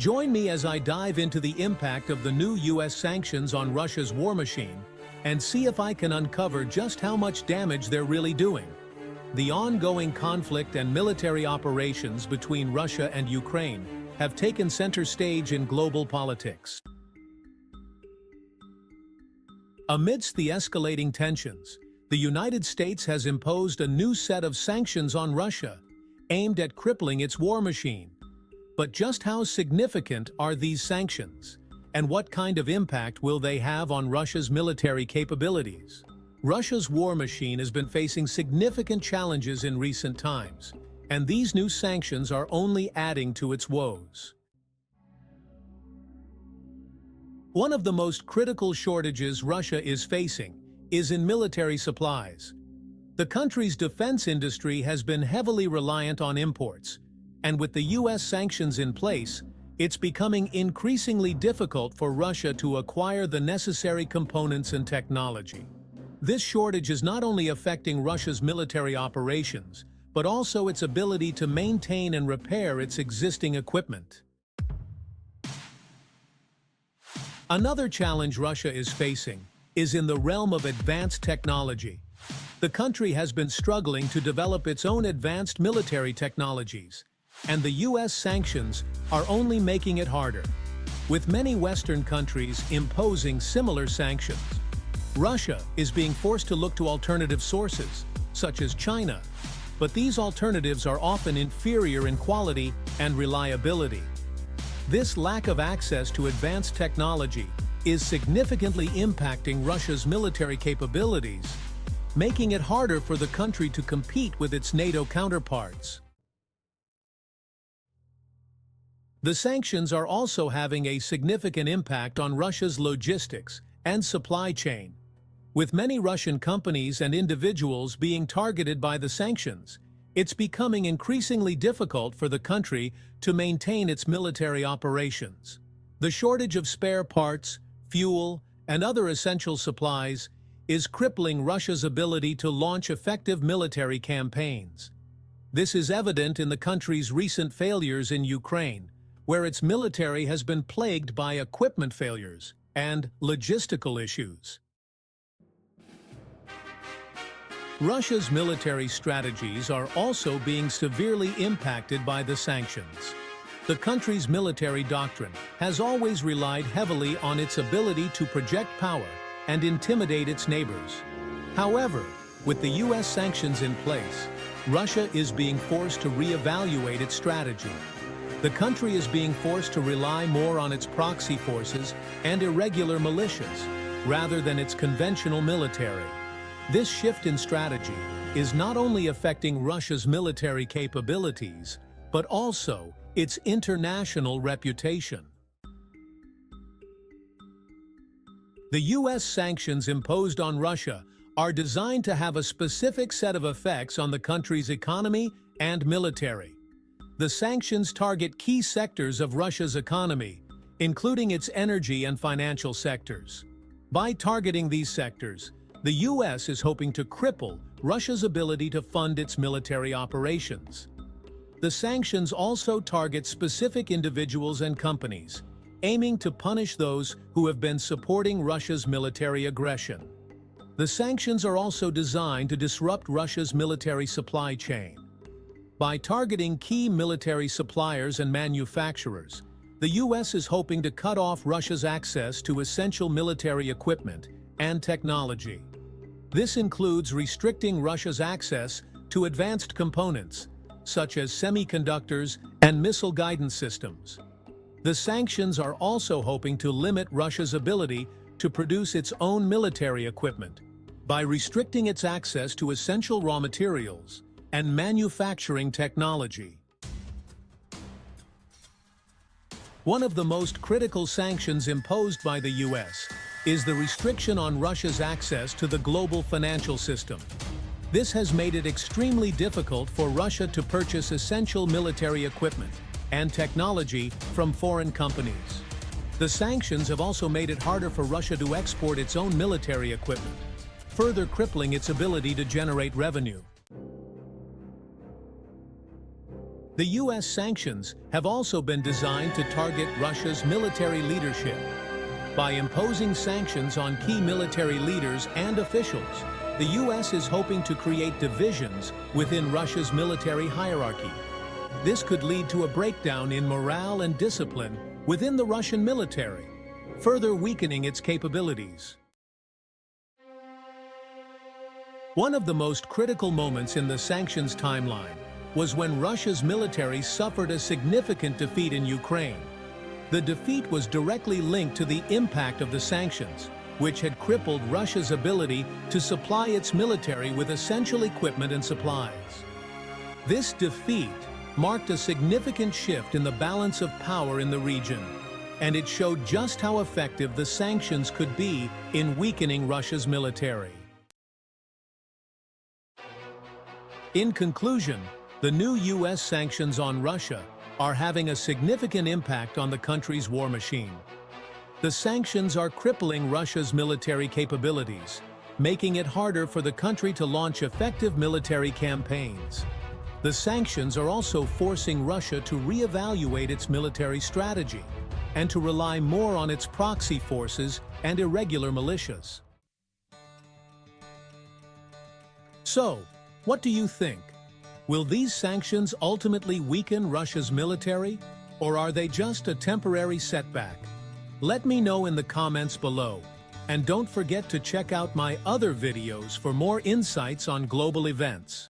Join me as I dive into the impact of the new U.S. sanctions on Russia's war machine and see if I can uncover just how much damage they're really doing. The ongoing conflict and military operations between Russia and Ukraine have taken center stage in global politics. Amidst the escalating tensions, the United States has imposed a new set of sanctions on Russia, aimed at crippling its war machine. But just how significant are these sanctions, and what kind of impact will they have on Russia's military capabilities? Russia's war machine has been facing significant challenges in recent times, and these new sanctions are only adding to its woes. One of the most critical shortages Russia is facing is in military supplies. The country's defense industry has been heavily reliant on imports, and with the U.S. sanctions in place, it's becoming increasingly difficult for Russia to acquire the necessary components and technology. This shortage is not only affecting Russia's military operations, but also its ability to maintain and repair its existing equipment. Another challenge Russia is facing is in the realm of advanced technology. The country has been struggling to develop its own advanced military technologies, and the U.S. sanctions are only making it harder, with many Western countries imposing similar sanctions. Russia is being forced to look to alternative sources, such as China, but these alternatives are often inferior in quality and reliability. This lack of access to advanced technology is significantly impacting Russia's military capabilities, making it harder for the country to compete with its NATO counterparts. The sanctions are also having a significant impact on Russia's logistics and supply chain. With many Russian companies and individuals being targeted by the sanctions, it's becoming increasingly difficult for the country to maintain its military operations. The shortage of spare parts, fuel, and other essential supplies is crippling Russia's ability to launch effective military campaigns. This is evident in the country's recent failures in Ukraine, where its military has been plagued by equipment failures and logistical issues. Russia's military strategies are also being severely impacted by the sanctions. The country's military doctrine has always relied heavily on its ability to project power and intimidate its neighbors. However, with the U.S. sanctions in place, Russia is being forced to reevaluate its strategy. The country is being forced to rely more on its proxy forces and irregular militias, rather than its conventional military. This shift in strategy is not only affecting Russia's military capabilities, but also its international reputation. The U.S. sanctions imposed on Russia are designed to have a specific set of effects on the country's economy and military. The sanctions target key sectors of Russia's economy, including its energy and financial sectors. By targeting these sectors, the U.S. is hoping to cripple Russia's ability to fund its military operations. The sanctions also target specific individuals and companies, aiming to punish those who have been supporting Russia's military aggression. The sanctions are also designed to disrupt Russia's military supply chain. By targeting key military suppliers and manufacturers, the U.S. is hoping to cut off Russia's access to essential military equipment and technology. This includes restricting Russia's access to advanced components, such as semiconductors and missile guidance systems. The sanctions are also hoping to limit Russia's ability to produce its own military equipment by restricting its access to essential raw materials and manufacturing technology. One of the most critical sanctions imposed by the U.S. is the restriction on Russia's access to the global financial system. This has made it extremely difficult for Russia to purchase essential military equipment and technology from foreign companies. The sanctions have also made it harder for Russia to export its own military equipment, further crippling its ability to generate revenue. The U.S. sanctions have also been designed to target Russia's military leadership. By imposing sanctions on key military leaders and officials, the U.S. is hoping to create divisions within Russia's military hierarchy. This could lead to a breakdown in morale and discipline within the Russian military, further weakening its capabilities. One of the most critical moments in the sanctions timeline was when Russia's military suffered a significant defeat in Ukraine. The defeat was directly linked to the impact of the sanctions, which had crippled Russia's ability to supply its military with essential equipment and supplies. This defeat marked a significant shift in the balance of power in the region, and it showed just how effective the sanctions could be in weakening Russia's military. In conclusion, the new U.S. sanctions on Russia are having a significant impact on the country's war machine. The sanctions are crippling Russia's military capabilities, making it harder for the country to launch effective military campaigns. The sanctions are also forcing Russia to reevaluate its military strategy and to rely more on its proxy forces and irregular militias. So, what do you think? Will these sanctions ultimately weaken Russia's military, or are they just a temporary setback? Let me know in the comments below, and don't forget to check out my other videos for more insights on global events.